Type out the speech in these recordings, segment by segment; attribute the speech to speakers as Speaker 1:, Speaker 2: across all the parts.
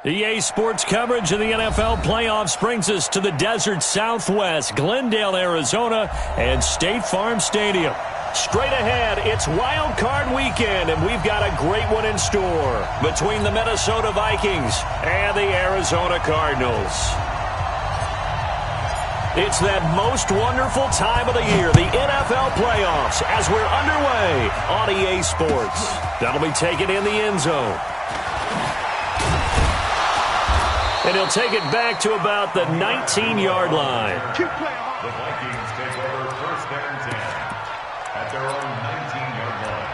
Speaker 1: EA Sports coverage of the NFL playoffs brings us to the desert Southwest, Glendale, Arizona, and State Farm Stadium. Straight ahead, it's Wild Card Weekend, and we've got a great one in store between the Minnesota Vikings and the Arizona Cardinals. It's that most wonderful time of the year, the NFL playoffs, as we're underway on EA Sports. That'll be taken in the end zone. And he'll take it back to about the 19-yard line.
Speaker 2: The Vikings take over first and 10 at their own 19-yard line.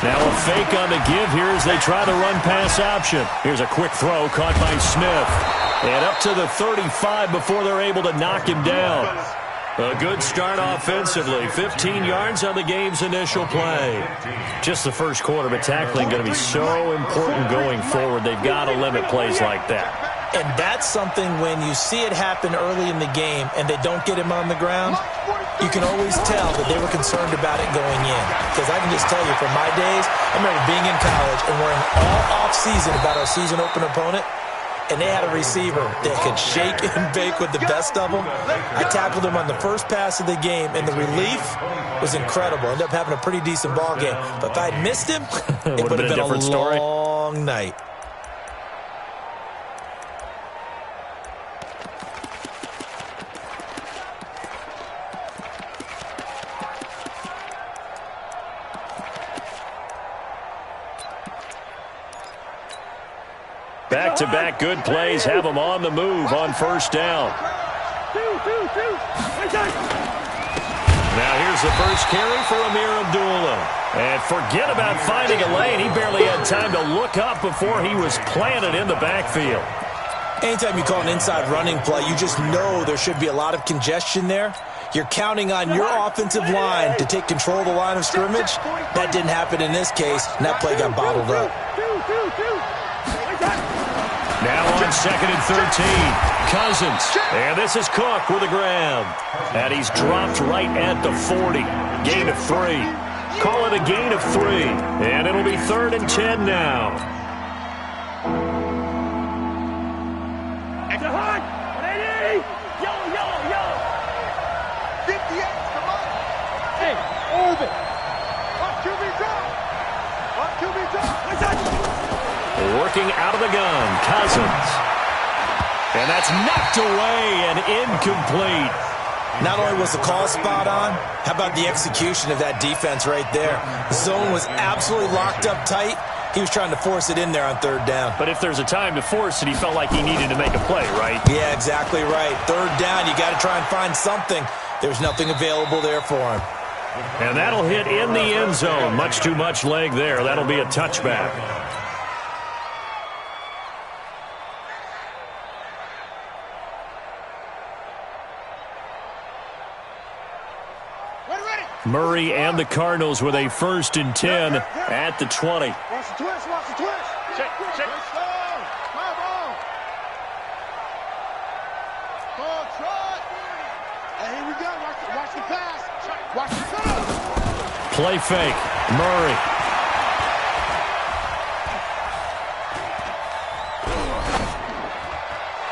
Speaker 1: Now a fake on the give here as they try the run-pass option. Here's a quick throw caught by Smith. And up to the 35 before they're able to knock him down. A good start offensively. 15 yards on the game's initial play. Just the first quarter, but tackling going to be so important going forward. They've got to limit plays like that.
Speaker 3: And that's something when you see it happen early in the game and they don't get him on the ground, you can always tell that they were concerned about it going in. Because I can just tell you from my days, I remember being in college and worrying all off-season about our season open opponent. And they had a receiver that could shake and bake with the best of them. I tackled him on the first pass of the game, and the relief was incredible. Ended up having a pretty decent ball game. But if I'd missed him, it would have been a long night.
Speaker 1: Back-to-back good plays have them on the move on first down. Now here's the first carry for Amir Abdullah. And forget about finding a lane. He barely had time to look up before he was planted in the backfield.
Speaker 3: Anytime you call an inside running play, you just know there should be a lot of congestion there. You're counting on your offensive line to take control of the line of scrimmage. That didn't happen in this case, and that play got bottled up.
Speaker 1: Now on 2nd and 13, Cousins. And this is Cook with a grab. And he's dropped right at the 40. Gain of 3. Call it a gain of 3. And it'll be 3rd and 10 now. Working out of the gun, Cousins. And that's knocked away and incomplete.
Speaker 3: Not only was the call spot on, how about the execution of that defense right there? The zone was absolutely locked up tight. He was trying to force it in there on 3rd down.
Speaker 1: But if there's a time to force it, he felt like he needed to make a play, right?
Speaker 3: Yeah, exactly right. 3rd down, you got to try and find something. There's nothing available there for him.
Speaker 1: And that'll hit in the end zone. Much too much leg there. That'll be a touchback. Murray and the Cardinals with a 1st and 10 at the 20.
Speaker 4: Watch the twist, watch the twist. Check. Come on. Trot. And here we go. Watch the pass. Watch the pass.
Speaker 1: Play fake. Murray.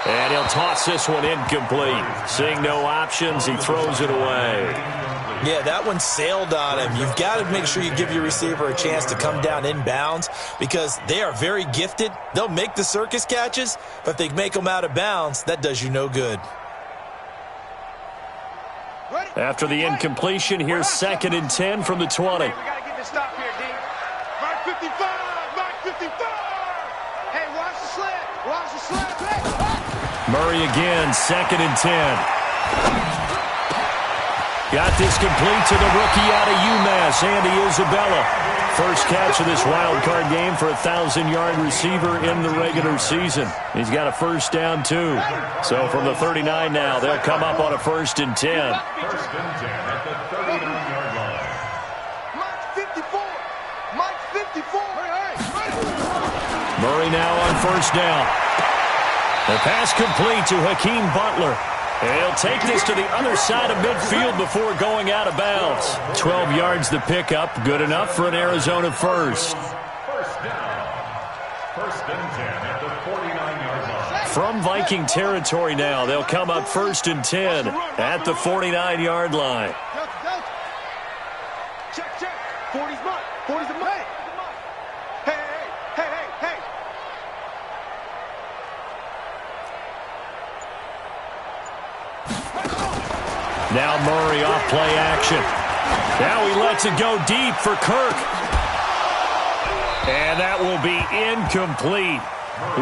Speaker 1: And he'll toss this one incomplete. Seeing no options, he throws it away.
Speaker 3: Yeah, that one sailed on him. You've got to make sure you give your receiver a chance to come down inbounds because they are very gifted. They'll make the circus catches, but if they make them out of bounds, that does you no good.
Speaker 1: After the incompletion, here's 2nd and 10 from the 20.
Speaker 4: We got to get this stop here, D. Mark 55. Hey, watch the slant.
Speaker 1: Murray again, 2nd and 10. Got this complete to the rookie out of UMass, Andy Isabella. First catch of this wild card game for a 1,000-yard receiver in the regular season. He's got a 1st down, too. So from the 39 now, they'll come up on a 1st and 10.
Speaker 2: 1st and 10 at the 39-yard line.
Speaker 4: Mike 54.
Speaker 1: Murray now on 1st down. The pass complete to Hakeem Butler. And he'll take this to the other side of midfield before going out of bounds. 12 yards to pick up. Good enough for an Arizona first.
Speaker 2: First down. First and 10 at the 49-yard line.
Speaker 1: From Viking territory now, they'll come up first and 10 at the 49-yard line.
Speaker 4: Check, check. 40's mine. 40's the money. Hey, hey, hey, hey, hey.
Speaker 1: Now Murray off play action. Now he lets it go deep for Kirk. And that will be incomplete.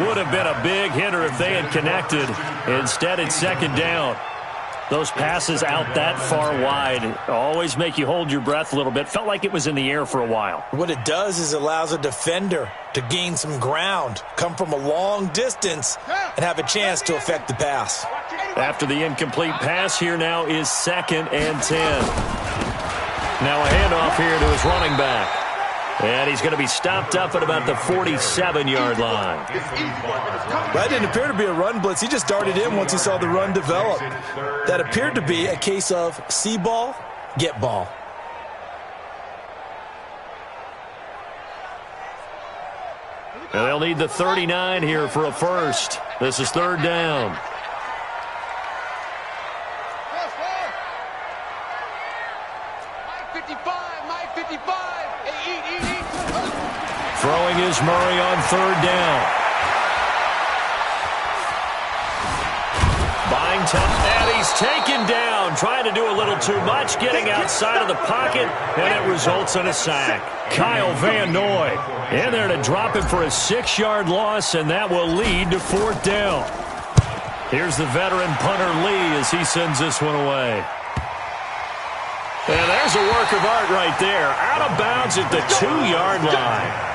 Speaker 1: Would have been a big hitter if they had connected. Instead, it's second down. Those passes out that far wide always make you hold your breath a little bit. Felt like it was in the air for a while.
Speaker 3: What it does is it allows a defender to gain some ground, come from a long distance, and have a chance to affect the pass.
Speaker 1: After the incomplete pass, here now is second and 10. Now a handoff here to his running back. And he's going to be stopped up at about the 47-yard line.
Speaker 3: That didn't appear to be a run blitz. He just darted in once he saw the run develop. That appeared to be a case of see ball, get ball.
Speaker 1: And they'll need the 39 here for a first. This is third down. Throwing is Murray on third down. Buying time, and he's taken down. Trying to do a little too much, getting outside of the pocket, and it results in a sack. Kyle Van Noy in there to drop him for a 6-yard loss, and that will lead to fourth down. Here's the veteran punter Lee as he sends this one away. And there's a work of art right there. Out of bounds at the 2-yard line.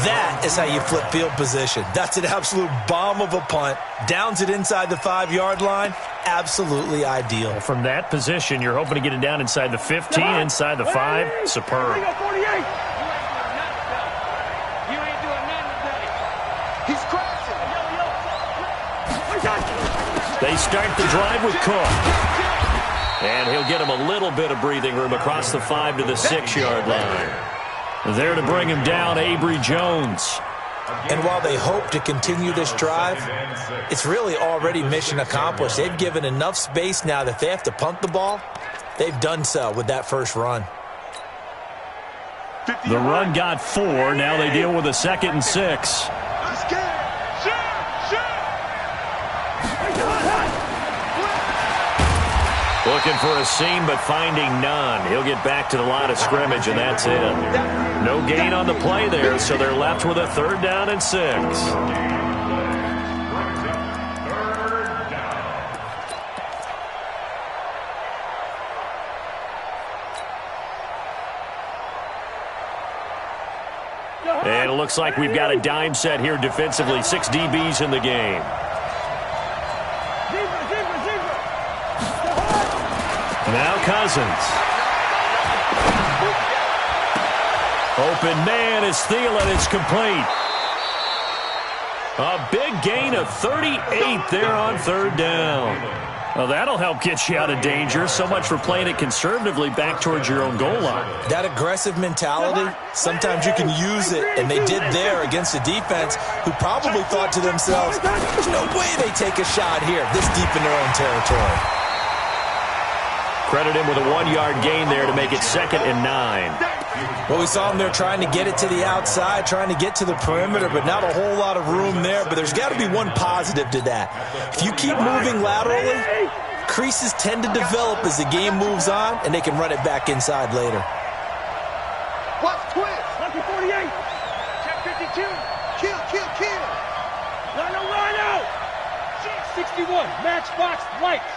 Speaker 3: That is how you flip field position. That's an absolute bomb of a punt. Downs it inside the 5-yard line. Absolutely ideal.
Speaker 1: From that position, you're hoping to get it down inside the 15, inside the 5. Superb.
Speaker 4: He's crashing.
Speaker 1: They start the drive with Cook. And he'll get him a little bit of breathing room across the 5 to the 6-yard line. There to bring him down, Avery Jones.
Speaker 3: And while they hope to continue this drive, it's really already mission accomplished. They've given enough space now that they have to punt the ball. They've done so with that first run.
Speaker 1: The run got 4. Now they deal with a 2nd and 6. Looking for a seam, but finding none. He'll get back to the line of scrimmage, and that's it. No gain on the play there, so they're left with a 3rd down and 6. And it looks like we've got a dime set here defensively. 6 DBs in the game. Now Cousins. Open man is Thielen. It's complete. A big gain of 38 there on 3rd down. Well, that'll help get you out of danger. So much for playing it conservatively back towards your own goal line.
Speaker 3: That aggressive mentality, sometimes you can use it, and they did there against a defense who probably thought to themselves, there's no way they take a shot here this deep in their own territory.
Speaker 1: Credit him with a 1-yard gain there to make it 2nd and 9.
Speaker 3: Well, we saw him there trying to get it to the outside, trying to get to the perimeter, but not a whole lot of room there. But there's got to be one positive to that. If you keep moving laterally, creases tend to develop as the game moves on, and they can run it back inside later.
Speaker 4: Watch twist. Lucky 48. Check 52. Kill, kill, kill. Line out. 61. Matchbox lights.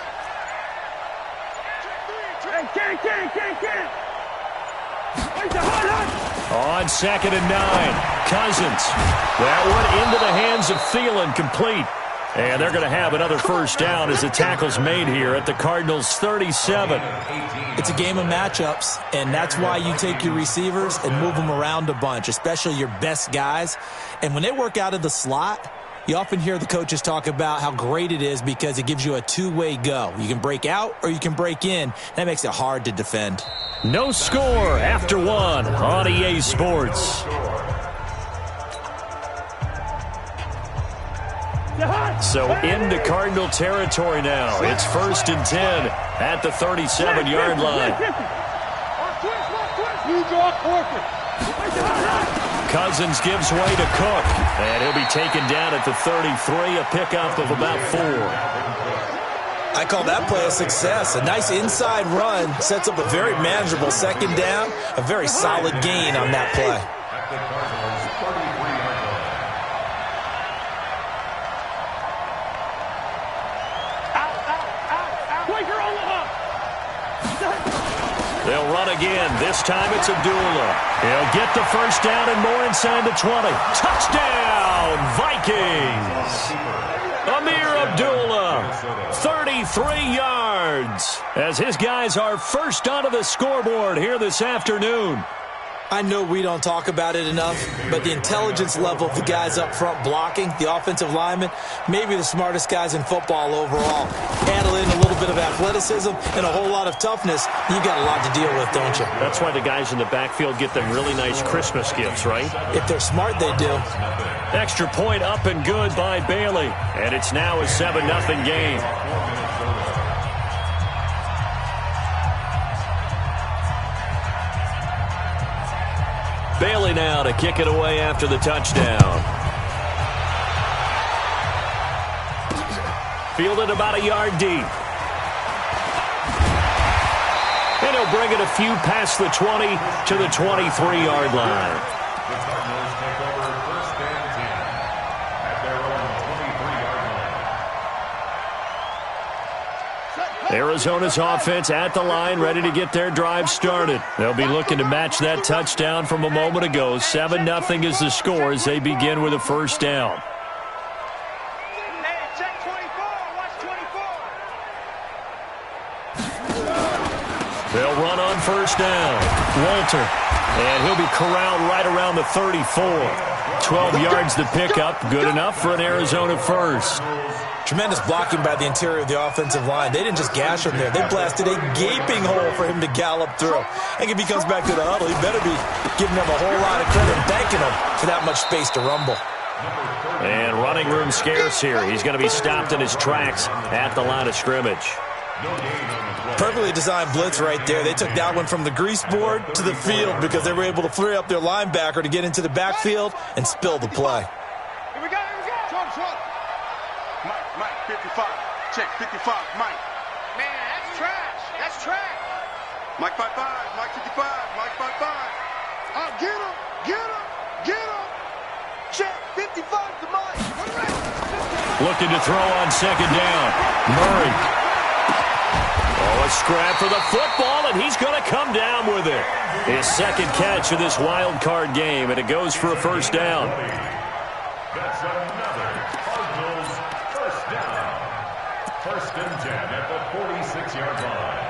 Speaker 4: Can.
Speaker 1: On 2nd and 9, Cousins. That one into the hands of Thielen, complete. And they're going to have another first down as the tackle's made here at the Cardinals' 37.
Speaker 3: It's a game of matchups, and that's why you take your receivers and move them around a bunch, especially your best guys. And when they work out of the slot, You often hear the coaches talk about how great it is because it gives you a two-way go. You can break out or you can break in. That makes it hard to defend.
Speaker 1: No score after one on EA Sports. So into Cardinal territory now. It's 1st and 10 at the 37-yard line. Cousins gives way to Cook, and he'll be taken down at the 33, a pickup of about 4.
Speaker 3: I call that play a success. A nice inside run sets up a very manageable second down, a very solid gain on that play.
Speaker 1: They'll run again. This time it's Abdullah. He'll get the first down and more inside the 20. Touchdown, Vikings! Amir Abdullah, 33 yards, as his guys are first onto the scoreboard here this afternoon.
Speaker 3: I know we don't talk about it enough, but the intelligence level of the guys up front blocking, the offensive linemen, maybe the smartest guys in football overall. Add in a little bit of athleticism and a whole lot of toughness, you've got a lot to deal with, don't you?
Speaker 1: That's why the guys in the backfield get them really nice Christmas gifts, right?
Speaker 3: If they're smart, they do.
Speaker 1: Extra point up and good by Bailey, and it's now a 7-0 game. Bailey now to kick it away after the touchdown. Fielded about a yard deep. And he'll bring it a few past the 20 to the 23-yard line.
Speaker 2: The Cardinals take over 1st and 10 at their own 23-yard line.
Speaker 1: Arizona's offense at the line, ready to get their drive started. They'll be looking to match that touchdown from a moment ago. 7-0 is the score as they begin with a first down. They'll run on first down. Walter. And he'll be corralled right around the 34. 12 yards to pick up. Good enough for an Arizona first.
Speaker 3: Tremendous blocking by the interior of the offensive line. They didn't just gash him there. They blasted a gaping hole for him to gallop through. I think if he comes back to the huddle, he better be giving them a whole lot of credit and thanking them for that much space to rumble.
Speaker 1: And running room scarce here. He's going to be stopped in his tracks at the line of scrimmage.
Speaker 3: Perfectly designed blitz right there. They took that one from the grease board to the field because they were able to free up their linebacker to get into the backfield and spill the play.
Speaker 4: Here we go, here we go. Trump. Mike, 55. Check, 55, Mike. Man, that's trash. That's trash. Mike 55, Mike 55, Mike 55. Get him. Check, 55 to Mike.
Speaker 1: Looking to throw on second down. Murray. Oh, a scrap for the football, and he's going to come down with it. His second catch of this wild card game, and it goes for a first down.
Speaker 2: That's another Cardinals first down. 1st and 10 at the 46-yard line.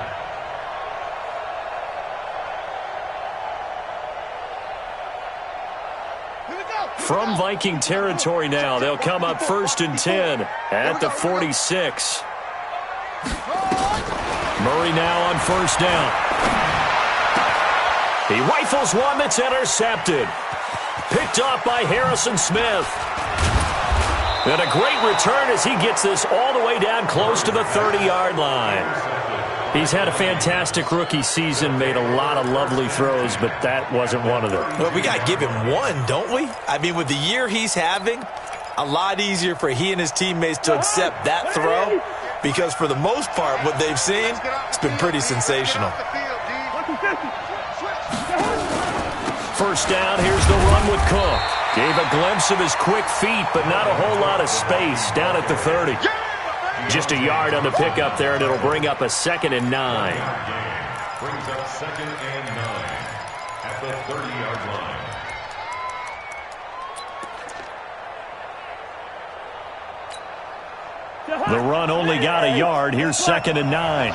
Speaker 1: From Viking territory now, they'll come up 1st and 10 at the 46. Murray now on first down. He rifles one that's intercepted. Picked off by Harrison Smith. And a great return as he gets this all the way down close to the 30-yard line. He's had a fantastic rookie season, made a lot of lovely throws, but that wasn't one of them.
Speaker 3: Well, we got to give him one, don't we? I mean, with the year he's having, a lot easier for he and his teammates to accept that throw because for the most part, what they've seen, it's been pretty sensational.
Speaker 1: First down, here's the run with Cook. Gave a glimpse of his quick feet, but not a whole lot of space down at the 30. Just a yard on the pickup there, and it'll bring up a 2nd and 9.
Speaker 2: Brings up 2nd and 9 at the 30-yard line.
Speaker 1: The run only got a yard. Here's 2nd and 9.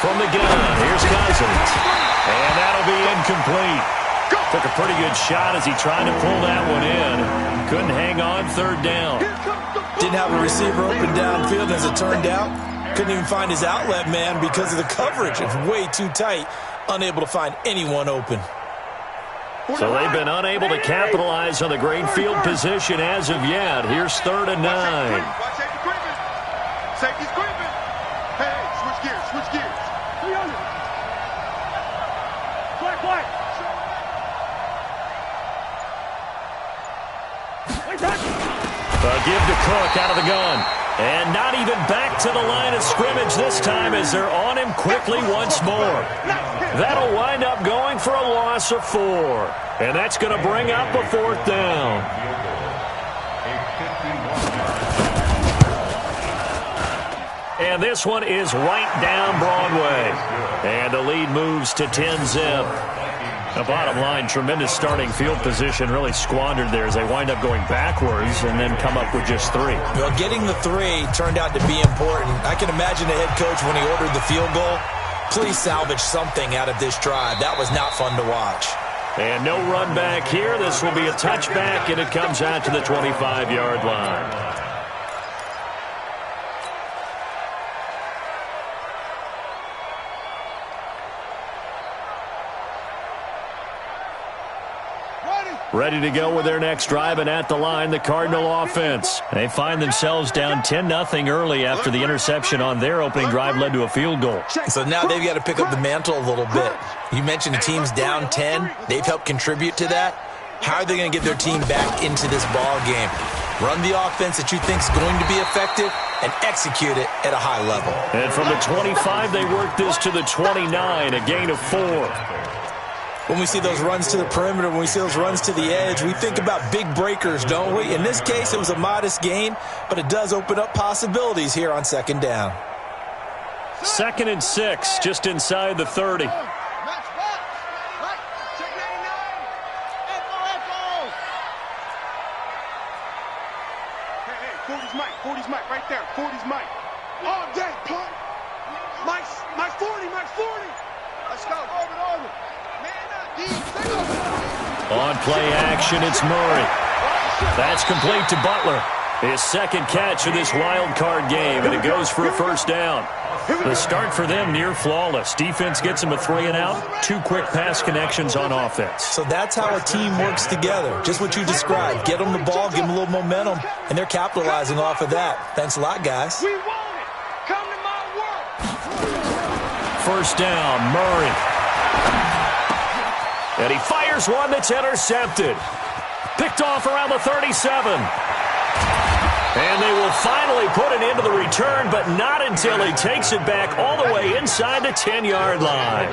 Speaker 1: From the gun, here's Cousins. And that'll be incomplete. Took a pretty good shot as he tried to pull that one in. Couldn't hang on third down.
Speaker 3: Didn't have a receiver open downfield, as it turned out. Couldn't even find his outlet man because of the coverage. It's way too tight. Unable to find anyone open.
Speaker 1: So they've been unable to capitalize on the great field position as of yet. Here's 3rd and 9.
Speaker 4: Safety's creeping. Hey, switch gears, switch gears. 300. Quiet.
Speaker 1: A give to Cook out of the gun. And not even back to the line of scrimmage this time as they're on him quickly once more. That'll wind up going for a loss of 4. And that's going to bring up a 4th down. And this one is right down Broadway. And the lead moves to 10-zip. The bottom line, tremendous starting field position, really squandered there as they wind up going backwards and then come up with just 3.
Speaker 3: Well, getting the 3 turned out to be important. I can imagine the head coach when he ordered the field goal. Please salvage something out of this drive. That was not fun to watch.
Speaker 1: And no run back here. This will be a touchback, and it comes out to the 25-yard line. Ready to go with their next drive, and at the line, the Cardinal offense. They find themselves down 10-0 early after the interception on their opening drive led to a field goal.
Speaker 3: So now they've got to pick up the mantle a little bit. You mentioned the team's down 10. They've helped contribute to that. How are they going to get their team back into this ball game? Run the offense that you think is going to be effective and execute it at a high level.
Speaker 1: And from the 25, they work this to the 29, a gain of 4.
Speaker 3: When we see those runs to the perimeter, when we see those runs to the edge, we think about big breakers, don't we? In this case, it was a modest gain, but it does open up possibilities here on 2nd down.
Speaker 1: 2nd and 6, just inside the 30.
Speaker 4: Hey, 40's Mike, right there. 40's Mike. All day, punt. Mike's 40, Mike's 40. Let's go. Orbit.
Speaker 1: On play action, it's Murray. That's complete to Butler. His 2nd catch of this wild card game, and it goes for a 1st down. The start for them near flawless. Defense gets them a 3 and out. 2 quick pass connections on offense.
Speaker 3: So that's how a team works together. Just what you described. Get them the ball, give them a little momentum, and they're capitalizing off of that. Thanks a lot, guys.
Speaker 4: We want it. Come to my work.
Speaker 1: 1st down, Murray. And he fires one that's intercepted. Picked off around the 37. And they will finally put an end to the return, but not until he takes it back all the way inside the 10-yard line.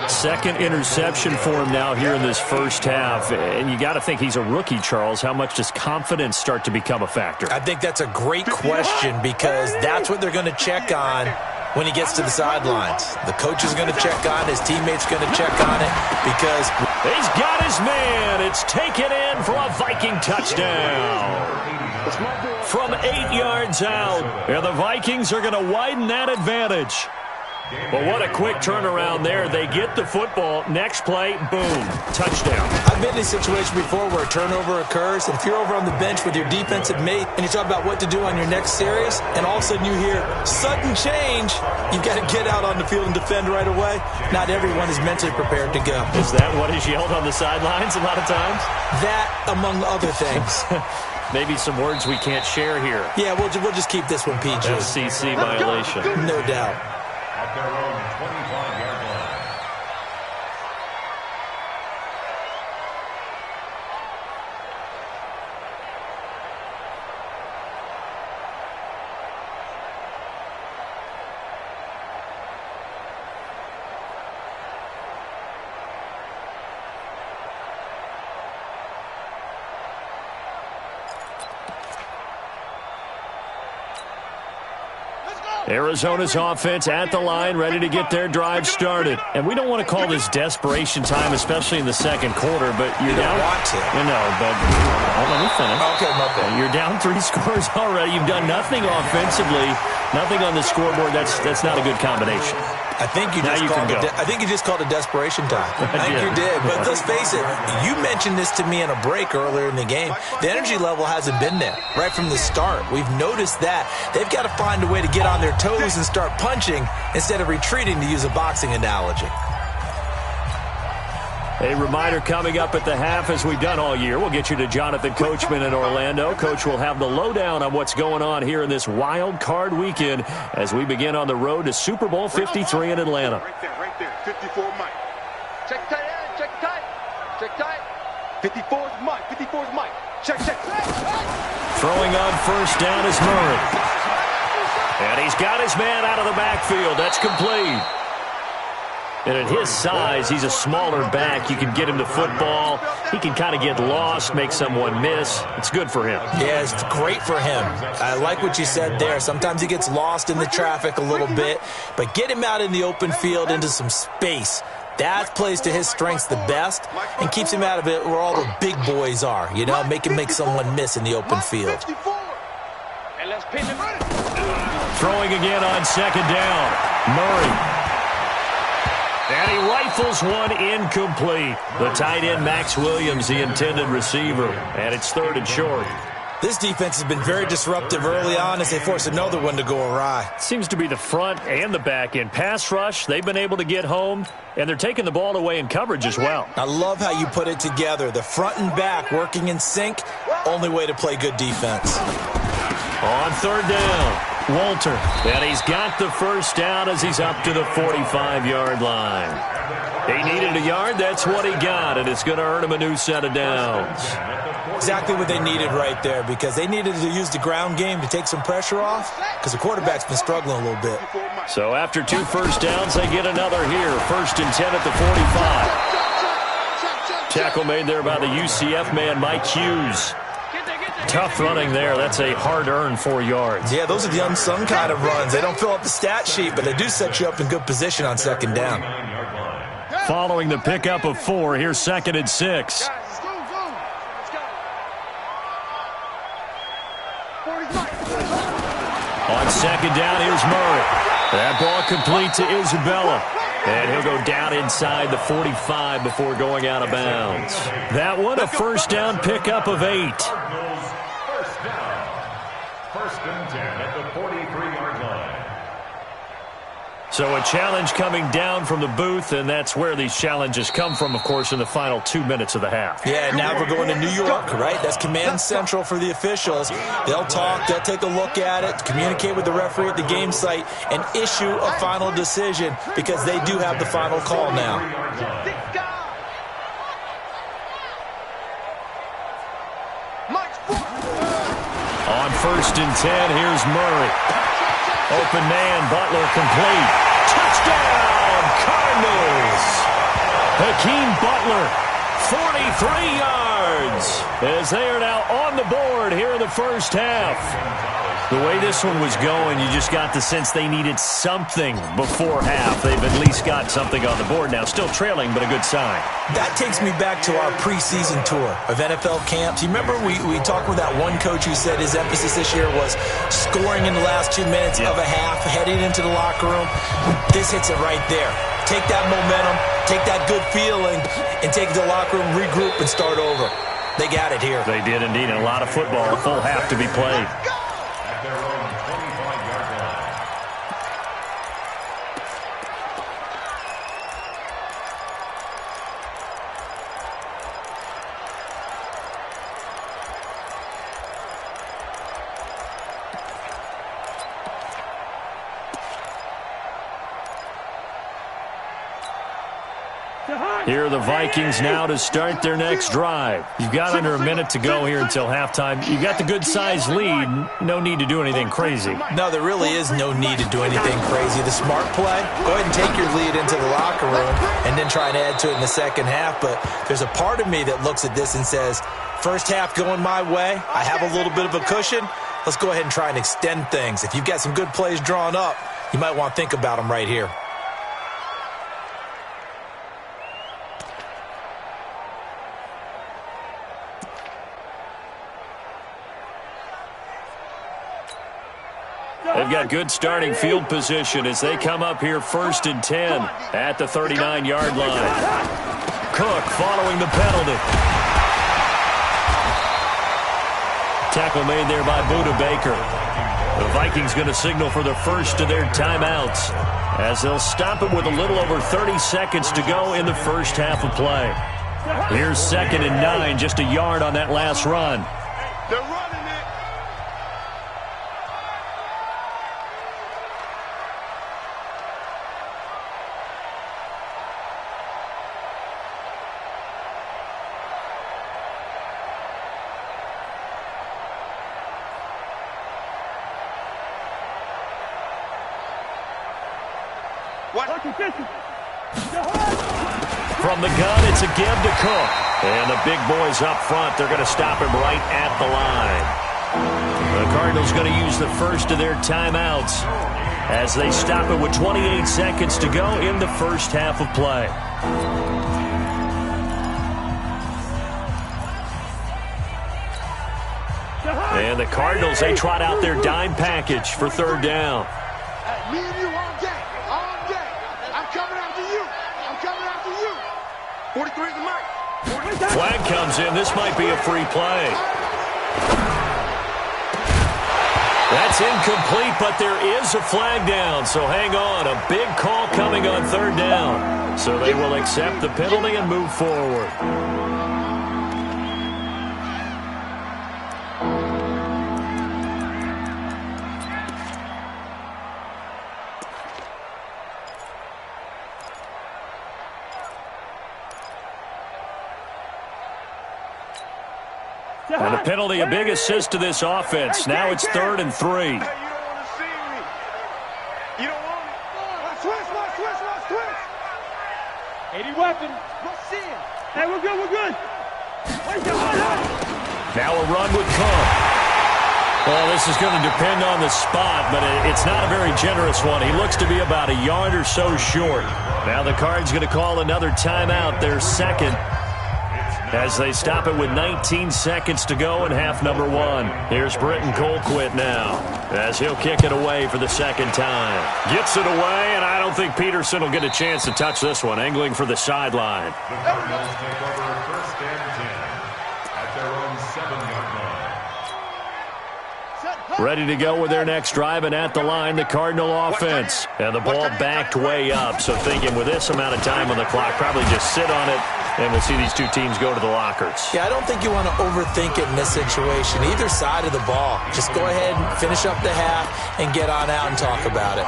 Speaker 1: 2nd interception for him now here in this 1st half. And you got to think he's a rookie, Charles. How much does confidence start to become a factor?
Speaker 3: I think that's a great question because that's what they're going to check on when he gets to the sidelines. The coach is going to check on, his teammates going to check on it because
Speaker 1: he's got his man. It's taken in for a Viking touchdown. From 8 yards out, and the Vikings are going to widen that advantage. But what a quick turnaround there. They get the football. Next play, boom, touchdown.
Speaker 3: I've been in a situation before where a turnover occurs, and if you're over on the bench with your defensive mate and you talk about what to do on your next series, and all of a sudden you hear sudden change, you've got to get out on the field and defend right away. Not everyone is mentally prepared to go.
Speaker 1: Is that what is yelled on the sidelines a lot of times?
Speaker 3: That, among other things.
Speaker 1: Maybe some words we can't share here.
Speaker 3: Yeah, we'll just keep this one PG.
Speaker 1: FCC violation.
Speaker 3: No doubt.
Speaker 2: At their own 25-yard line.
Speaker 1: Arizona's offense at the line, ready to get their drive started. And we don't want to call this desperation time, especially in the 2nd quarter, but you're down.
Speaker 3: Want to.
Speaker 1: You know, but let me finish.
Speaker 3: Okay, my bad.
Speaker 1: You're down 3 scores already. You've done nothing offensively, nothing on the scoreboard. That's not a good combination.
Speaker 3: I think you just called it desperation time. I think you did. But let's face it, you mentioned this to me in a break earlier in the game. The energy level hasn't been there right from the start. We've noticed that. They've got to find a way to get on their toes and start punching instead of retreating, to use a boxing analogy.
Speaker 1: A reminder coming up at the half, as we've done all year. We'll get you to Jonathan Coachman in Orlando. Coach will have the lowdown on what's going on here in this wild card weekend as we begin on the road to Super Bowl 53 in Atlanta.
Speaker 4: Right there. 54 Mike. Check tight end. Check tight. Check tight. 54's Mike. 54's Mike. Check.
Speaker 1: Throwing on first down is Murray. And he's got his man out of the backfield. That's complete. And at his size, he's a smaller back. You can get him to football. He can kind of get lost, make someone miss. It's good for him.
Speaker 3: Yeah, it's great for him. I like what you said there. Sometimes he gets lost in the traffic a little bit, but get him out in the open field into some space. That plays to his strengths the best and keeps him out of it where all the big boys are. You know, make him make someone miss in the open field.
Speaker 1: Throwing again on second down. Murray. And he rifles one incomplete. The tight end, Max Williams, the intended receiver. And it's third and short.
Speaker 3: This defense has been very disruptive early on as they force another one to go awry.
Speaker 1: Seems to be the front and the back end. Pass rush, they've been able to get home, and they're taking the ball away in coverage as well.
Speaker 3: I love how you put it together. The front and back working in sync, only way to play good defense.
Speaker 1: On third down, Walter. And he's got the first down as he's up to the 45-yard line. He needed a yard. That's what he got, and it's going to earn him a new set of downs.
Speaker 3: Exactly what they needed right there, because they needed to use the ground game to take some pressure off because the quarterback's been struggling a little bit.
Speaker 1: So after 2 first downs, they get another here. First and 10 at the 45. Tackle made there by the UCF man, Mike Hughes. Tough running there. That's a hard-earned 4 yards.
Speaker 3: Yeah, those are the unsung kind of runs. They don't fill up the stat sheet, but they do set you up in good position on second down.
Speaker 1: Following the pickup of 4, here's second and 6. On second down, here's Murray. That ball complete to Isabella. And he'll go down inside the 45 before going out of bounds. That one, a first down pickup of 8.
Speaker 2: First and 10 at the 43-yard line.
Speaker 1: So a challenge coming down from the booth, and that's where these challenges come from, of course, in the final 2 minutes of the half.
Speaker 3: Yeah, now we're going to New York, right? That's command central for the officials. They'll talk, they'll take a look at it, communicate with the referee at the game site, and issue a final decision because they do have the final call now.
Speaker 1: On first and 10, here's Murray. Open man, Butler complete. Touchdown, Cardinals! Hakeem Butler, 43 yards, as they are now on the board here in the first half. The way this one was going, you just got the sense they needed something before half. They've at least got something on the board now. Still trailing, but a good sign.
Speaker 3: That takes me back to our preseason tour of NFL camps. You remember we talked with that one coach who said his emphasis this year was scoring in the last 2 minutes of a half, heading into the locker room. This hits it right there. Take that momentum, take that good feeling, and take it to the locker room, regroup, and start over. They got it here.
Speaker 1: They did indeed, and a lot of football, a full half to be played.
Speaker 2: At their own 25-yard line.
Speaker 1: Here are the Vikings now to start their next drive. You've got under a minute to go here until halftime. You've got the good-sized lead. No need to do anything crazy.
Speaker 3: No, there really is no need to do anything crazy. The smart play, go ahead and take your lead into the locker room and then try and add to it in the second half. But there's a part of me that looks at this and says, first half going my way, I have a little bit of a cushion. Let's go ahead and try and extend things. If you've got some good plays drawn up, you might want to think about them right here.
Speaker 1: They've got good starting field position as they come up here 1st and 10 at the 39-yard line. Cook following the penalty. Tackle made there by Buda Baker. The Vikings going to signal for the first of their timeouts as they'll stop it with a little over 30 seconds to go in the first half of play. Here's 2nd and 9, just a yard on that last run.
Speaker 4: They're running it.
Speaker 1: From the gun, it's a give to Cook. And the big boys up front, they're going to stop him right at the line. The Cardinals going to use the first of their timeouts as they stop it with 28 seconds to go in the first half of play. And the Cardinals, they trot out their dime package for 3rd down.
Speaker 4: Me and you all day. All day. I'm coming after you. I'm coming after you. 43 is the mark.
Speaker 1: Flag comes in. This might be a free play. That's incomplete, but there is a flag down. So hang on. A big call coming on 3rd down. So they will accept the penalty and move forward. And a penalty, a big assist to this offense. Now it's 3rd and 3.
Speaker 4: Hey, you don't want to see me. You don't want it. Let's switch.
Speaker 5: 80 weapon. Let's see it. Hey, we're good, we're good.
Speaker 1: Now a run with Cook. Well, this is going to depend on the spot, but it's not a very generous one. He looks to be about a yard or so short. Now the Cards going to call another timeout, their 2nd. As they stop it with 19 seconds to go in half number 1. Here's Britton Colquitt now as he'll kick it away for the 2nd time. Gets it away, and I don't think Peterson will get a chance to touch this one, angling for the sideline.
Speaker 2: The Cardinals take over 1st and 10 at their own 7-yard line.
Speaker 1: Ready to go with their next drive, and at the line, the Cardinal offense. And the ball backed way up, so thinking with this amount of time on the clock, probably just sit on it, and we'll see these two teams go to the lockers.
Speaker 3: Yeah, I don't think you want to overthink it in this situation. Either side of the ball. Just go ahead and finish up the half and get on out and talk about it.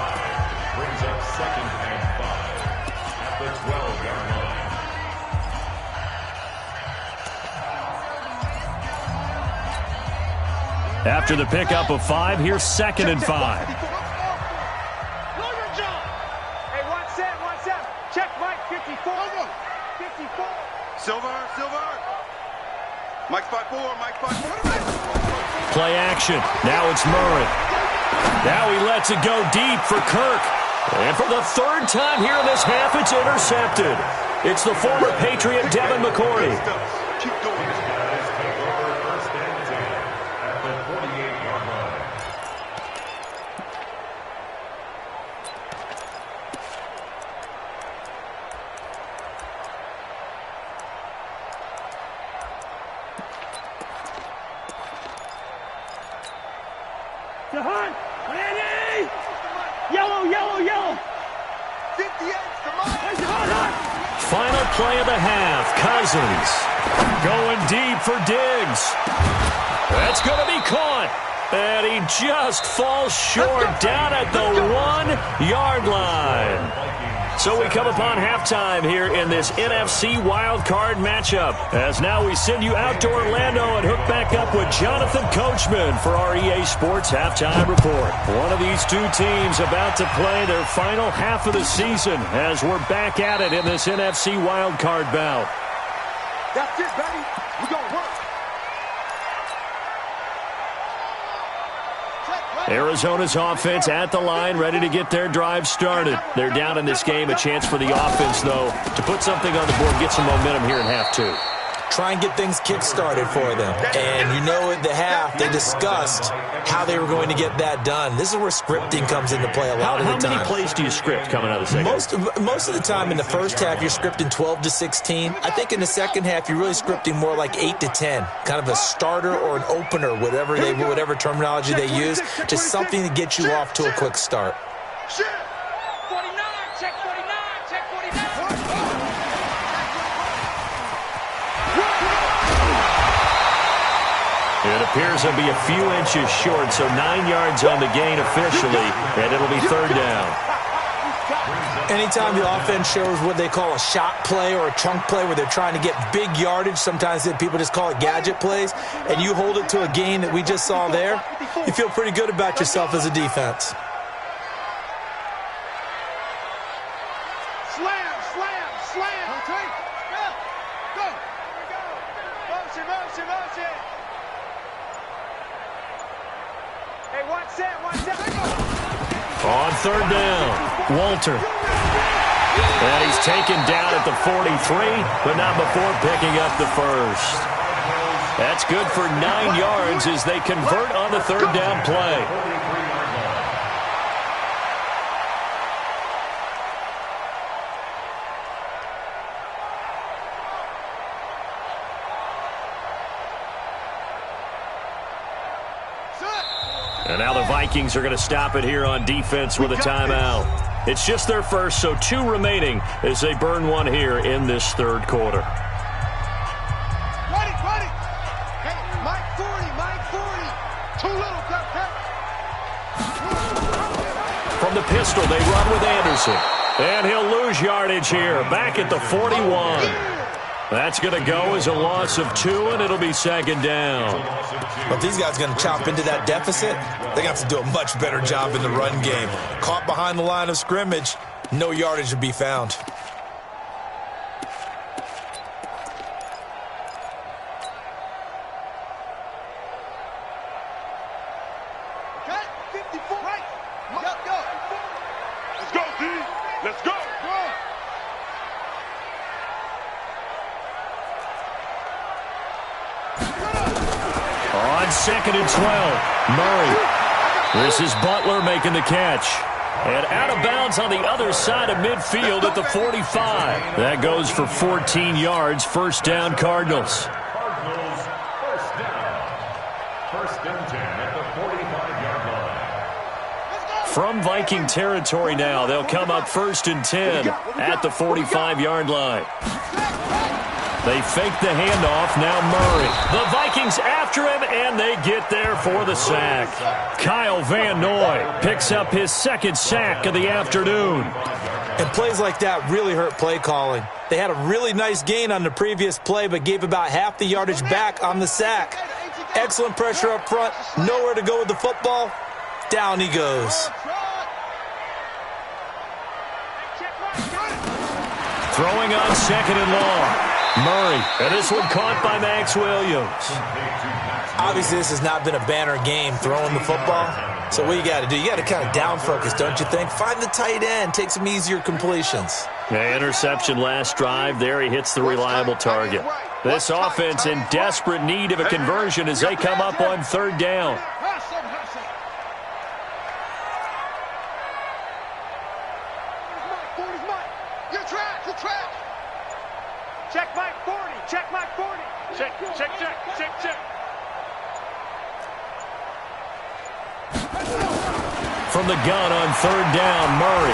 Speaker 2: Brings up 2nd and 5 at the 12-yard line.
Speaker 1: After the pickup of 5, here's 2nd and 5.
Speaker 5: Hey, one set. Check Mike, 54. 54.
Speaker 4: Silver. Mike's 5-4.
Speaker 1: Play action. Now it's Murray. Now he lets it go deep for Kirk. And for the 3rd time here in this half, it's intercepted. It's the former Patriot Devin McCourty.
Speaker 4: Keep doing it.
Speaker 2: Guys take over 1st and 10 at the 48-yard line.
Speaker 5: Jahan, ready! Yellow.
Speaker 4: 58, come on.
Speaker 5: Hey, Jahan!
Speaker 1: Final play of the half. Cousins going deep for Diggs. That's going to be caught. And he just falls short down at the 1-yard line. So we come upon halftime here in this NFC wildcard matchup. As now we send you out to Orlando and hook back up with Jonathan Coachman for our EA Sports Halftime Report. One of these two teams about to play their final half of the season as we're back at it in this NFC wildcard bout.
Speaker 4: That's it, baby. We're going to work.
Speaker 1: Arizona's offense at the line, ready to get their drive started. They're down in this game. A chance for the offense, though, to put something on the board, get some momentum here in half 2.
Speaker 3: try and get things kick-started for them. And you know at the half, they discussed how they were going to get that done. This is where scripting comes into play a lot of the time.
Speaker 1: How many plays do you script coming out of the second?
Speaker 3: Most of the time in the first half, you're scripting 12 to 16. I think in the second half, you're really scripting more like 8 to 10. Kind of a starter or an opener, whatever terminology they use. Just something to get you off to a quick start.
Speaker 5: 49, check 49, check 49.
Speaker 1: It appears to be a few inches short, so 9 yards on the gain officially, and it'll be third down.
Speaker 3: Anytime the offense shows what they call a shot play or a chunk play where they're trying to get big yardage, sometimes people just call it gadget plays, and you hold it to a gain that we just saw there, you feel pretty good about yourself as a defense.
Speaker 4: Slam, slam, slam. Go, go. Motion, motion, motion.
Speaker 5: Hey, one set.
Speaker 1: On third down, Walter. And he's taken down at the 43, but not before picking up the first. That's good for 9 yards as they convert on the third down play. And now the Vikings are going to stop it here on defense with a timeout. It's just their first, so 2 remaining as they burn one here in this third quarter.
Speaker 4: Ready. Hey, Mike 40. Too little, cut.
Speaker 1: From the pistol, they run with Anderson. And he'll lose yardage here, back at the 41. That's going to go as a loss of 2, and it'll be second down.
Speaker 3: But these guys are going to chop into that deficit. They're going to have to do a much better job in the run game. Caught behind the line of scrimmage, no yardage to be found.
Speaker 4: Okay, 54. Right. Go. Let's go, D. Let's go.
Speaker 1: On second and 12, Murray. This is Butler making the catch. And out of bounds on the other side of midfield at the 45. That goes for 14 yards. First down, Cardinals.
Speaker 2: First down. First and 10 at the 45-yard line.
Speaker 1: From Viking territory now, they'll come up first and 10 at the 45-yard line. They fake the handoff, now Murray. The Vikings after him, and they get there for the sack. Kyle Van Noy picks up his second sack of the afternoon.
Speaker 3: And plays like that really hurt play calling. They had a really nice gain on the previous play, but gave about half the yardage back on the sack. Excellent pressure up front, nowhere to go with the football. Down he goes.
Speaker 1: Throwing on second and long. Murray, and this one caught by Max Williams.
Speaker 3: Obviously, this has not been a banner game throwing the football. So what you got to do, you got to kind of down focus, don't you think? Find the tight end, take some easier completions.
Speaker 1: Yeah, interception last drive. There he hits the reliable target. This offense in desperate need of a conversion as they come up on third down.
Speaker 5: Check Mike 40, check Mike 40. Check.
Speaker 1: From the gun on third down, Murray.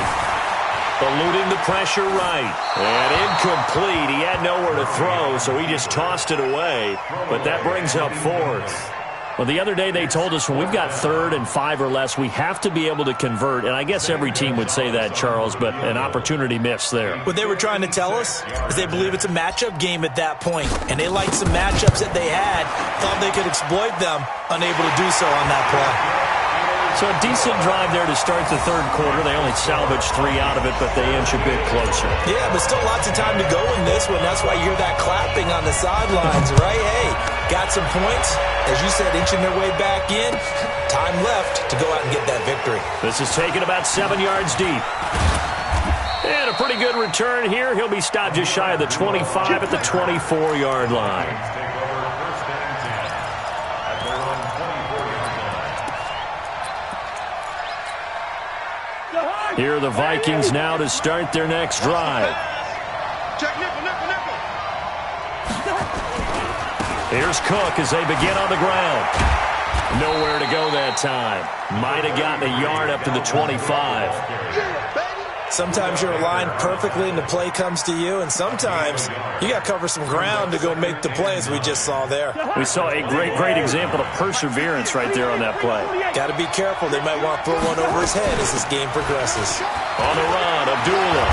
Speaker 1: Eluding the pressure right. And incomplete. He had nowhere to throw, so he just tossed it away. But that brings up fourth. Well, the other day they told us when we've got third and 5 or less, we have to be able to convert. And I guess every team would say that, Charles, but an opportunity missed there.
Speaker 3: What they were trying to tell us is they believe it's a matchup game at that point. And they liked some matchups that they had, thought they could exploit them, unable to do so on that play.
Speaker 1: So a decent drive there to start the third quarter. They only salvaged 3 out of it, but they inch a bit closer.
Speaker 3: Yeah, but still lots of time to go in this one. That's why you hear that clapping on the sidelines, right? Hey, got some points. As you said, inching their way back in. Time left to go out and get that victory.
Speaker 1: This is taken about 7 yards deep. And a pretty good return here. He'll be stopped just shy of the 25 at the 24-yard line. Here are the Vikings now to start their next drive.
Speaker 4: Check nickel, nickel, nickel.
Speaker 1: Here's Cook as they begin on the ground. Nowhere to go that time. Might have gotten a yard up to the 25.
Speaker 3: Sometimes you're aligned perfectly and the play comes to you, and sometimes you got to cover some ground to go make the play, as we just saw there.
Speaker 1: We saw a great example of perseverance right there on that play.
Speaker 3: Got to be careful. They might want to throw one over his head as this game progresses.
Speaker 1: On the run, Abdullah.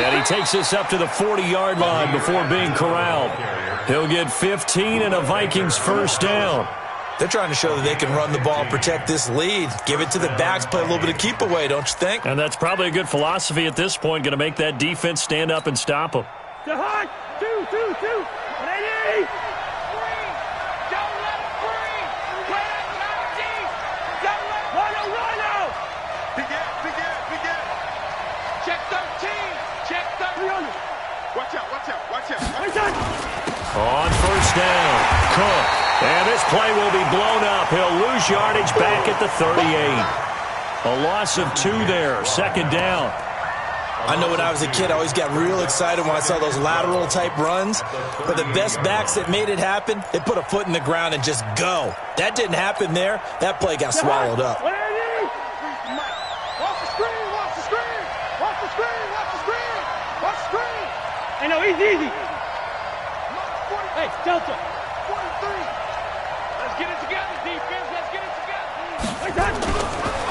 Speaker 1: And he takes this up to the 40-yard line before being corralled. He'll get 15 and a Vikings first down.
Speaker 3: They're trying to show that they can run the ball, protect this lead. Give it to the backs, play a little bit of keep away, don't you think?
Speaker 1: And that's probably a good philosophy at this point, going to make that defense stand up and stop them.
Speaker 5: To hard. 2, 180.
Speaker 4: Don't let it free. Play that 19. Don't let it
Speaker 5: Run out.
Speaker 4: Big it. Check 13. Check 13. Watch out.
Speaker 1: On first down, Cook. And this play will be blown up. He'll lose yardage back at the 38. A loss of 2 there, second down.
Speaker 3: I know when I was a kid, I always got real excited when I saw those lateral-type runs. But the best backs that made it happen, they put a foot in the ground and just go. That didn't happen there. That play got swallowed up.
Speaker 5: Watch the screen. Hey, no, easy. Hey, Delta.
Speaker 4: 43. Let's get it together, defense. Let's get it together.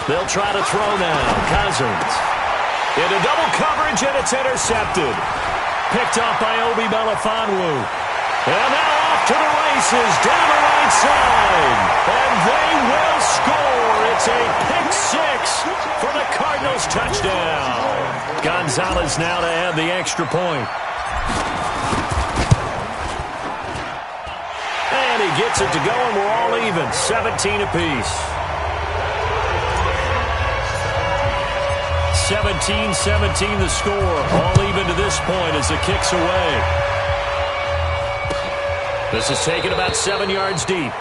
Speaker 1: They'll try to throw now. Cousins. Into double coverage, and it's intercepted. Picked off by Obi Melifonwu. And now off to the races, down the right side. And they will score. It's a pick 6 for the Cardinals touchdown. Gonzalez now to add the extra point. And he gets it to go, and we're all even, 17 apiece. 17-17 the score. All even to this point as the kick's away. This is taken about 7 yards deep.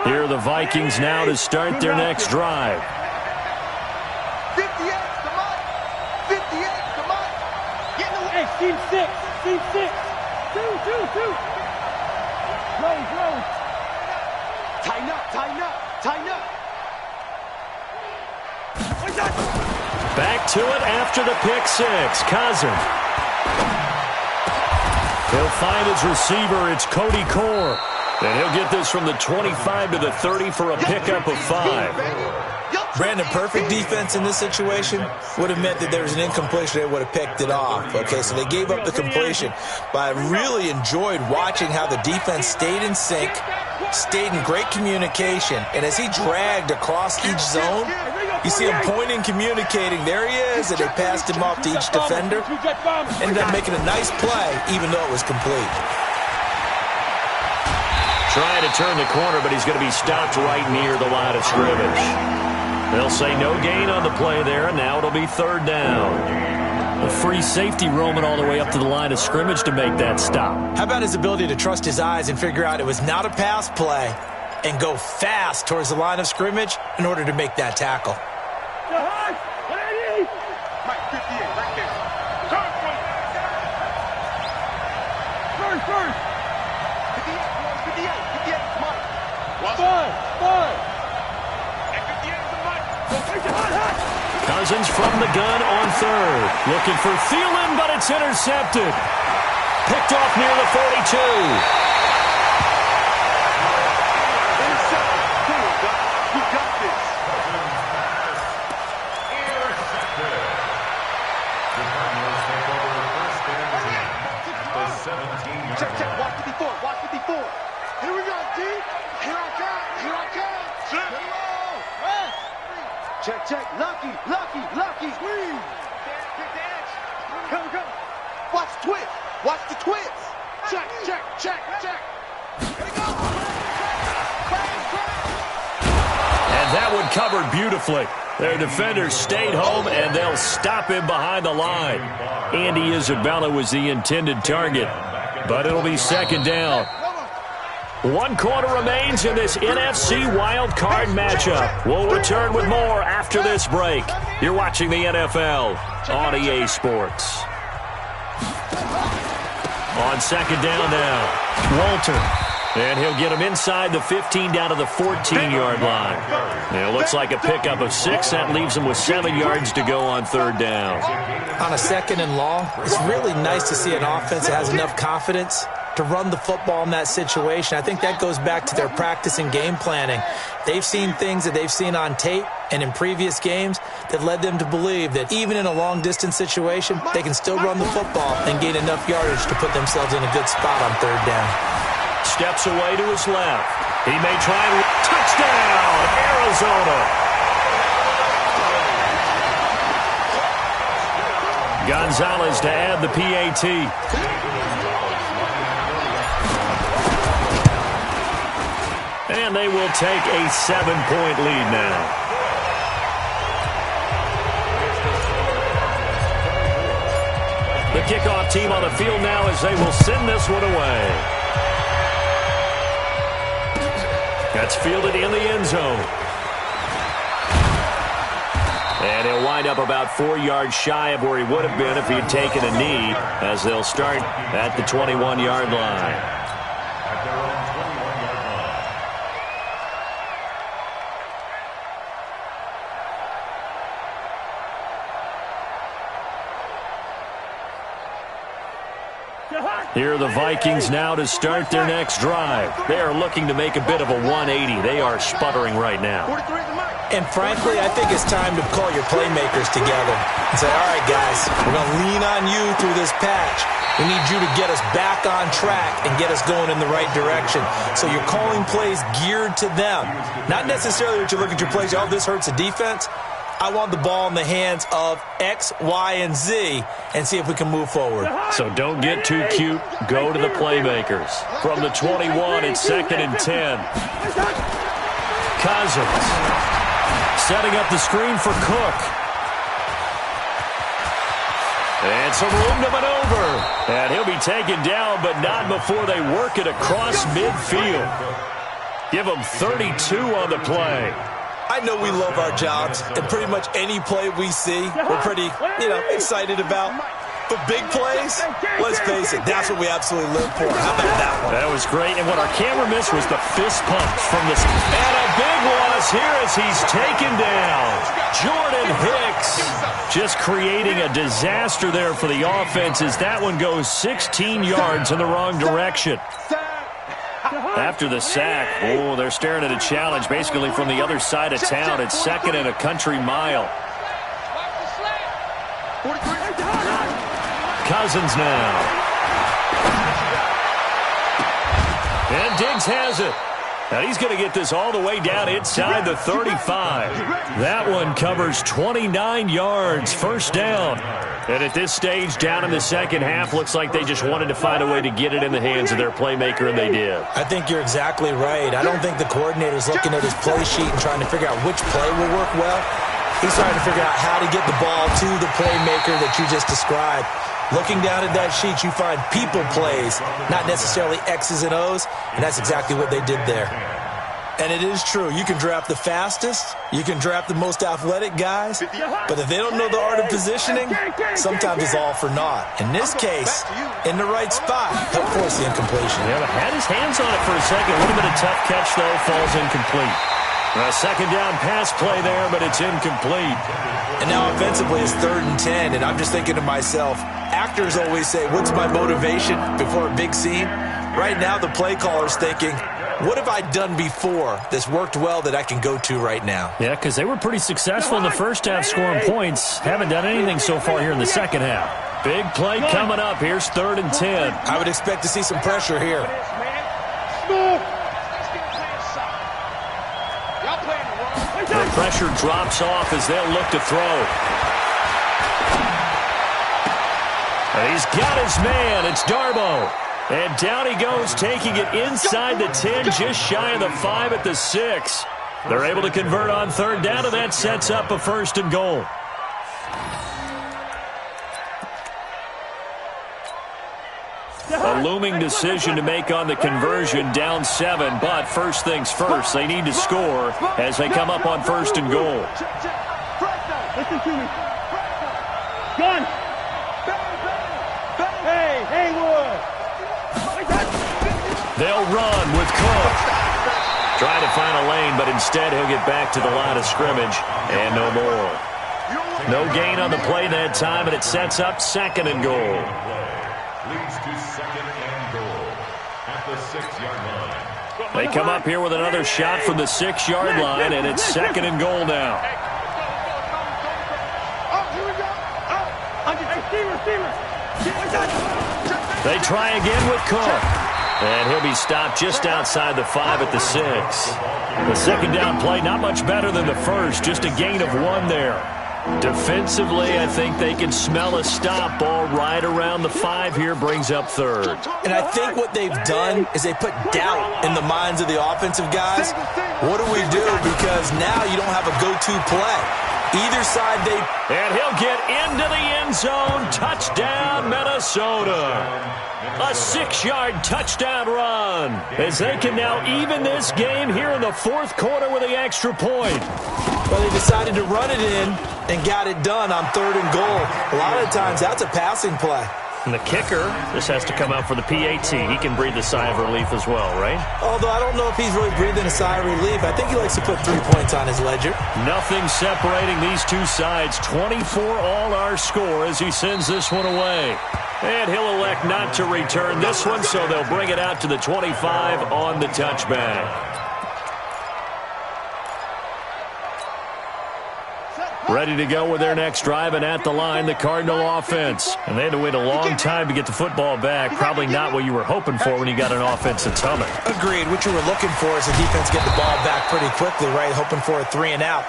Speaker 1: Here are the Vikings now to start their next drive.
Speaker 4: 58, come on. 58, come on. Get in the way.
Speaker 5: Hey, team 6. 2. Close.
Speaker 4: Tighten up.
Speaker 1: Back to it after the pick 6. Cousins. He'll find his receiver. It's Cody Core. And he'll get this from the 25 to the 30 for a pickup of 5.
Speaker 3: Brandon, perfect defense in this situation would have meant that there was an incompletion. They would have picked it off. Okay, so they gave up the completion. But I really enjoyed watching how the defense stayed in sync, stayed in great communication. And as he dragged across each zone, you see him pointing, communicating. There he is, and they passed him off to each defender. Ended up making a nice play, even though it was complete.
Speaker 1: Trying to turn the corner, but he's going to be stopped right near the line of scrimmage. They'll say no gain on the play there, and now it'll be third down. A free safety roaming all the way up to the line of scrimmage to make that stop.
Speaker 3: How about his ability to trust his eyes and figure out it was not a pass play and go fast towards the line of scrimmage in order to make that tackle?
Speaker 4: Mike, 58, right there. Turn from
Speaker 5: First.
Speaker 4: 58, Mike.
Speaker 5: Five.
Speaker 4: And 58 is the Mike.
Speaker 1: Cousins from the gun on third. Looking for Thielen, but it's intercepted. Picked off near the 42.
Speaker 4: Intercepted. Come on, guys. We got this.
Speaker 2: Intercepted. The Cardinals take over first and 10 at the 17-yard
Speaker 4: Check.
Speaker 2: line.
Speaker 4: Watch 54. Here we go, D. Here I come. Check. Lucky. Watch the twist. Watch the twist. Check, check, check, check.
Speaker 1: And that one covered beautifully. Their defenders stayed home, and they'll stop him behind the line. Andy Isabella was the intended target, but it'll be second down. 1 quarter remains in this NFC Wild Card matchup. We'll return with more after this break. You're watching the NFL on EA Sports. On second down now, Walter. And he'll get him inside the 15 down to the 14-yard line. And it looks like a pickup of 6. That leaves him with 7 yards to go on third down.
Speaker 3: On a second and long, it's really nice to see an offense that has enough confidence to run the football in that situation. I think that goes back to their practice and game planning. They've seen things that they've seen on tape and in previous games that led them to believe that even in a long-distance situation, they can still run the football and gain enough yardage to put themselves in a good spot on third down.
Speaker 1: Steps away to his left. He may try and touchdown, Arizona. Gonzalez to add the PAT. And they will take a 7-point lead now. The kickoff team on the field now as they will send this one away. That's fielded in the end zone. And he'll wind up about 4 yards shy of where he would have been if he had taken a knee, as they'll start at the 21-yard line. Here are the Vikings now to start their next drive. They are looking to make a bit of a 180. They are sputtering right now.
Speaker 3: And frankly, I think it's time to call your playmakers together and say, all right, guys, we're going to lean on you through this patch. We need you to get us back on track and get us going in the right direction. So you're calling plays geared to them. Not necessarily that you look at your plays, oh, this hurts the defense. I want the ball in the hands of X, Y, and Z and see if we can move forward.
Speaker 1: So don't get too cute. Go to the playmakers. From the 21, it's 2nd and 10. Cousins setting up the screen for Cook. And some room to maneuver. And he'll be taken down, but not before they work it across midfield. Give him 32 on the play.
Speaker 3: I know we love our jobs, and pretty much any play we see, we're pretty, excited about. But big plays, let's face it, that's what we absolutely live for. How about that one?
Speaker 1: That was great, and what our camera missed was the fist pump from this. And a big loss here as he's taken down. Jordan Hicks just creating a disaster there for the offense as that one goes 16 yards in the wrong direction. After the sack, they're staring at a challenge basically from the other side of town. It's 2nd and a country mile. Cousins now. And Diggs has it. Now he's going to get this all the way down inside the 35. That one covers 29 yards, first down. And at this stage, down in the second half, looks like they just wanted to find a way to get it in the hands of their playmaker, and they did.
Speaker 3: I think you're exactly right. I don't think the coordinator's looking at his play sheet and trying to figure out which play will work well. He's trying to figure out how to get the ball to the playmaker that you just described. Looking down at that sheet, you find people plays, not necessarily X's and O's, and that's exactly what they did there. And it is true. You can draft the fastest, you can draft the most athletic guys, but if they don't know the art of positioning, sometimes it's all for naught. In this case, in the right spot, help force the incompletion.
Speaker 1: Yeah, but had his hands on it for a second. A little bit of tough catch, though, falls incomplete. A second down pass play there, but it's incomplete.
Speaker 3: And now offensively it's 3rd and 10, and I'm just thinking to myself, actors always say, what's my motivation before a big scene? Right now the play caller's thinking, what have I done before that's worked well that I can go to right now?
Speaker 1: Yeah, because they were pretty successful in the first half scoring points. Haven't done anything so far here in the second half. Big play coming up. Here's 3rd and 10.
Speaker 3: I would expect to see some pressure here.
Speaker 1: The pressure drops off as they'll look to throw. And he's got his man. It's Darbo. And down he goes, taking it inside the 10, just shy of the 5 at the 6. They're able to convert on third down, and that sets up a 1st and goal. A looming decision to make on the conversion, down 7, but first things first, they need to score as they come up on 1st and goal.
Speaker 5: Listen to me. Gun. Hey, Haywood.
Speaker 1: They'll run with Cook. Trying to find a lane, but instead he'll get back to the line of scrimmage, and no more. No gain on the play that time, and it sets up 2nd and goal.
Speaker 2: Leads to 2nd and goal at the 6-yard line.
Speaker 1: They come up here with another shot from the 6-yard line, and it's 2nd and goal now. They try again with Cook. And he'll be stopped just outside the 5 at the 6. The 2nd down play, not much better than the first, just a gain of 1 there. Defensively, I think they can smell a stop. Ball right around the 5 here, brings up 3rd.
Speaker 3: And I think what they've done is they put doubt in the minds of the offensive guys. What do we do? Because now you don't have a go-to play. Either side they...
Speaker 1: And he'll get into the end zone. Touchdown, Minnesota. A 6-yard touchdown run as they can now even this game here in the 4th quarter with the extra point.
Speaker 3: Well, they decided to run it in and got it done on 3rd and goal. A lot of times that's a passing play.
Speaker 1: And the kicker, this has to come out for the PAT. He can breathe a sigh of relief as well, right?
Speaker 3: Although I don't know if he's really breathing a sigh of relief. I think he likes to put 3 points on his ledger.
Speaker 1: Nothing separating these two sides. 24 all our score as he sends this one away. And he'll elect not to return this one, so they'll bring it out to the 25 on the touchback. Ready to go with their next drive, and at the line, the Cardinal offense. And they had to wait a long time to get the football back. Probably not what you were hoping for when you got an offense that's humming.
Speaker 3: Agreed. What you were looking for is the defense get the ball back pretty quickly, right? Hoping for a 3 and out.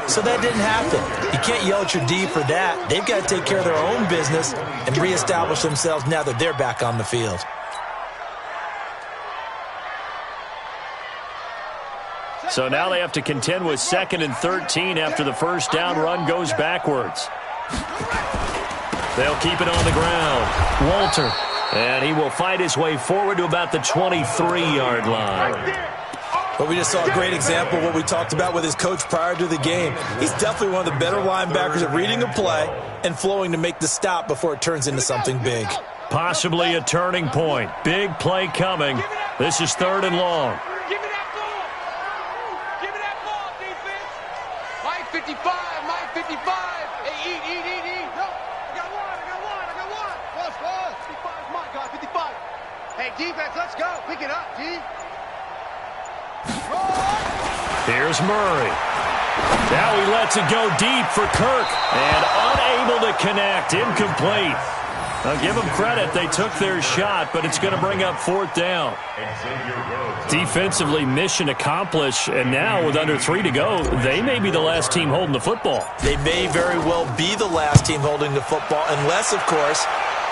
Speaker 3: So that didn't happen. You can't yell at your D for that. They've got to take care of their own business and reestablish themselves now that they're back on the field.
Speaker 1: So now they have to contend with 2nd and 13 after the 1st down run goes backwards. They'll keep it on the ground. Walter. And he will fight his way forward to about the 23-yard line.
Speaker 3: But we just saw a great example of what we talked about with his coach prior to the game. He's definitely one of the better linebackers at reading a play and flowing to make the stop before it turns into something big.
Speaker 1: Possibly a turning point. Big play coming. This is 3rd and long.
Speaker 4: 55, Mike 55. Hey, eat. No, I got one. Pause. 55 is my guy, 55. Hey, defense, let's go. Pick it up, D.
Speaker 1: Here's Murray. Now he lets it go deep for Kirk. And unable to connect. Incomplete. Now give them credit. They took their shot, but it's going to bring up 4th down. Defensively, mission accomplished. And now with under 3 to go, they may be the last team holding the football.
Speaker 3: They may very well be the last team holding the football, unless, of course,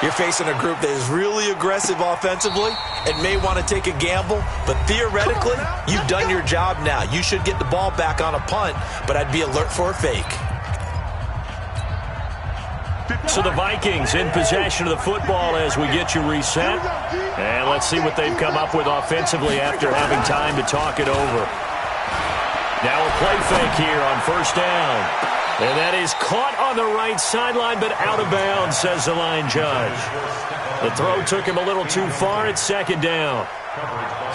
Speaker 3: you're facing a group that is really aggressive offensively and may want to take a gamble. But theoretically, you've done your job now. You should get the ball back on a punt, but I'd be alert for a fake.
Speaker 1: So the Vikings in possession of the football as we get you reset. And let's see what they've come up with offensively after having time to talk it over. Now a play fake here on 1st down. And that is caught on the right sideline, but out of bounds, says the line judge. The throw took him a little too far at 2nd down.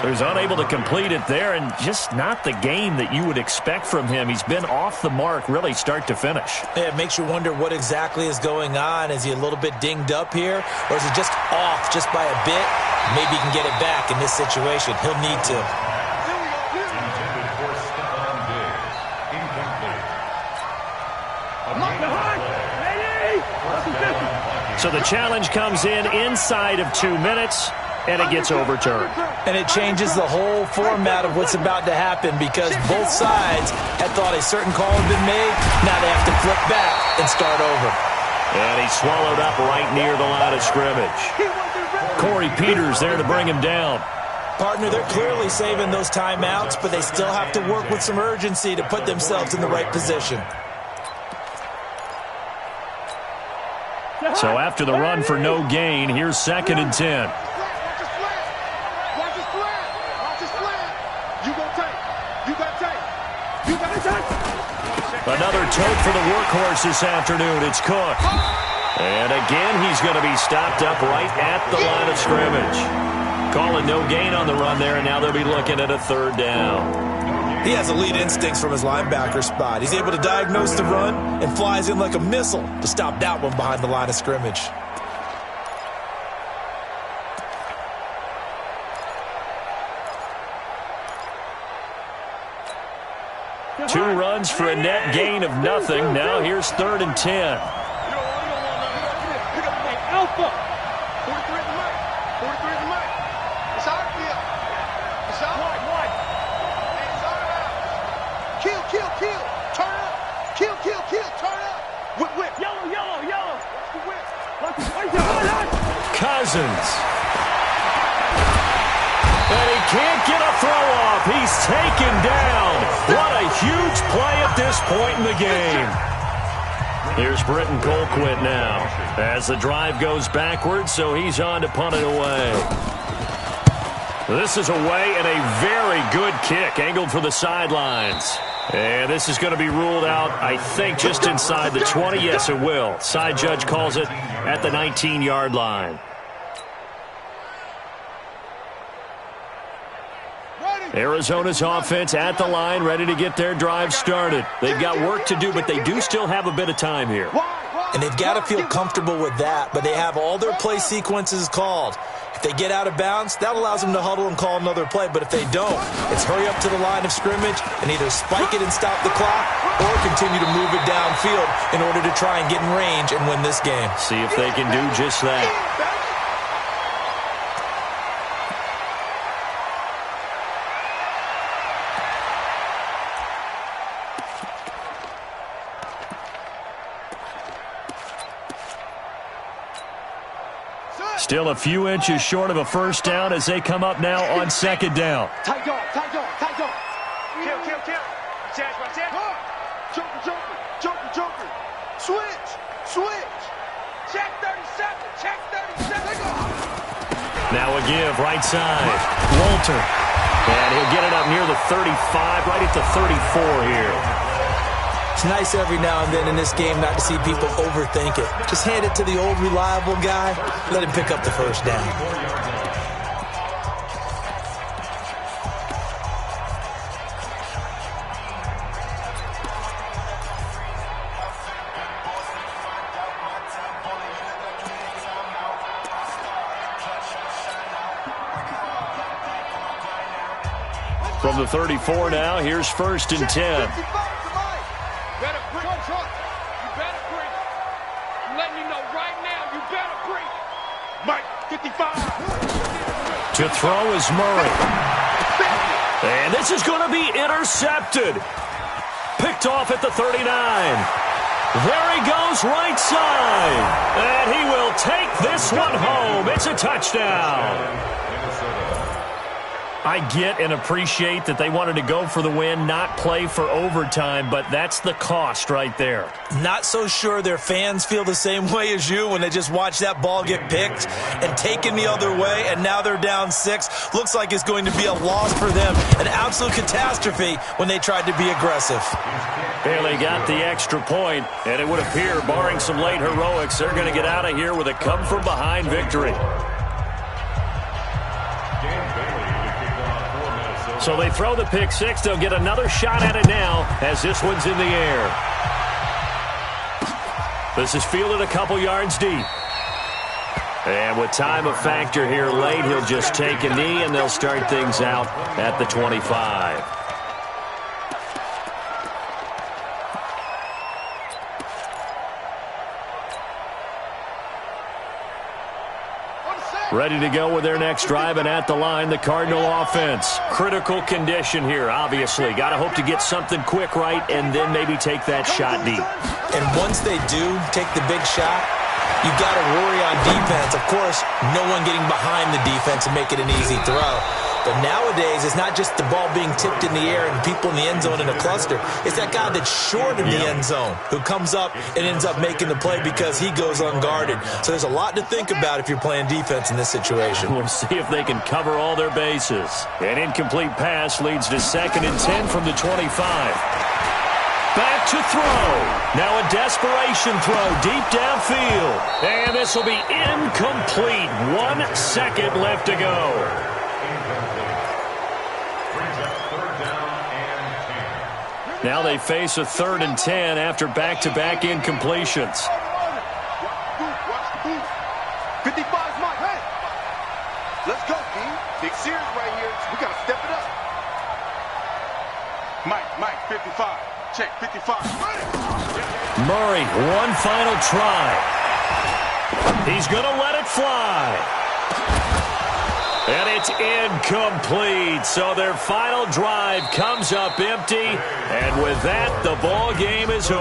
Speaker 1: So he's unable to complete it there, and just not the game that you would expect from him. He's been off the mark, really, start to finish.
Speaker 3: Yeah, it makes you wonder what exactly is going on. Is he a little bit dinged up here, or is he just off just by a bit? Maybe he can get it back in this situation. He'll need to.
Speaker 1: So the challenge comes in inside of 2 minutes, and it gets overturned.
Speaker 3: And it changes the whole format of what's about to happen because both sides had thought a certain call had been made. Now they have to flip back and start over.
Speaker 1: And he's swallowed up right near the line of scrimmage. Corey Peters there to bring him down.
Speaker 3: Partner, they're clearly saving those timeouts, but they still have to work with some urgency to put themselves in the right position.
Speaker 1: So after the run for no gain, here's 2nd and 10. Another tote for the workhorse this afternoon. It's Cook. And again, he's going to be stopped up right at the line of scrimmage. Calling no gain on the run there, and now they'll be looking at a 3rd down.
Speaker 3: He has elite instincts from his linebacker spot. He's able to diagnose the run and flies in like a missile to stop that one behind the line of scrimmage.
Speaker 1: Two runs for a net gain of nothing. Now here's 3rd and 10.
Speaker 5: Alpha.
Speaker 4: 43 is the mic. 43 is the mic. It's our field. It's our wide. Hey, it's our house. Kill. Turn up. Kill. Turn up. Whip.
Speaker 5: Yellow.
Speaker 4: Watch the whip.
Speaker 1: Cousins. And he can't get a throw off. He's taken down. What a huge play at this point in the game. Here's Britton Colquitt now as the drive goes backwards, so he's on to punt it away. This is away and a very good kick angled for the sidelines. And this is going to be ruled out, I think, just inside the 20. Yes, it will. Side judge calls it at the 19-yard line. Arizona's offense at the line, ready to get their drive started. They've got work to do, but they do still have a bit of time here.
Speaker 3: And they've got to feel comfortable with that, but they have all their play sequences called. If they get out of bounds, that allows them to huddle and call another play. But if they don't, it's hurry up to the line of scrimmage and either spike it and stop the clock or continue to move it downfield in order to try and get in range and win this game.
Speaker 1: See if they can do just that. Still a few inches short of a 1st down as they come up now on 2nd down.
Speaker 4: Tight dog. Kill. Joker. Switch. Check 37.
Speaker 1: Now a give, right side. Walter. And he'll get it up near the 35, right at the 34 here.
Speaker 3: It's nice every now and then in this game not to see people overthink it. Just hand it to the old reliable guy. Let him pick up the 1st down.
Speaker 1: From the 34 now, here's 1st and 10. To throw is Murray. And this is going to be intercepted. Picked off at the 39. There he goes, right side. And he will take this one home. It's a touchdown. I get and appreciate that they wanted to go for the win, not play for overtime, but that's the cost right there.
Speaker 3: Not so sure their fans feel the same way as you when they just watch that ball get picked and taken the other way, and now they're down 6. Looks like it's going to be a loss for them, an absolute catastrophe when they tried to be aggressive.
Speaker 1: Bailey got the extra point, and it would appear, barring some late heroics, they're going to get out of here with a come-from-behind victory. So they throw the pick 6. They'll get another shot at it now as this one's in the air. This is fielded a couple yards deep. And with time a factor here late, he'll just take a knee, and they'll start things out at the 25. Ready to go with their next drive, and at the line, the Cardinal offense. Critical condition here, obviously. Got to hope to get something quick right and then maybe take that shot deep.
Speaker 3: And once they do take the big shot, you got to worry on defense. Of course, no one getting behind the defense and make it an easy throw. But nowadays, it's not just the ball being tipped in the air and people in the end zone in a cluster. It's that guy that's short of the end zone who comes up and ends up making the play because he goes unguarded. So there's a lot to think about if you're playing defense in this situation.
Speaker 1: We'll see if they can cover all their bases. An incomplete pass leads to 2nd and 10 from the 25. Back to throw. Now a desperation throw deep downfield. And this will be incomplete. 1 second left to go. Now they face a 3rd and 10 after back-to-back incompletions.
Speaker 4: 55's Mike. Hey. Let's go, D. Big series right here. We got to step it up. Mike, 55. Check, 55.
Speaker 1: Murray, one final try. He's going to let it fly. And it's incomplete. So their final drive comes up empty. And with that, the ball game is over.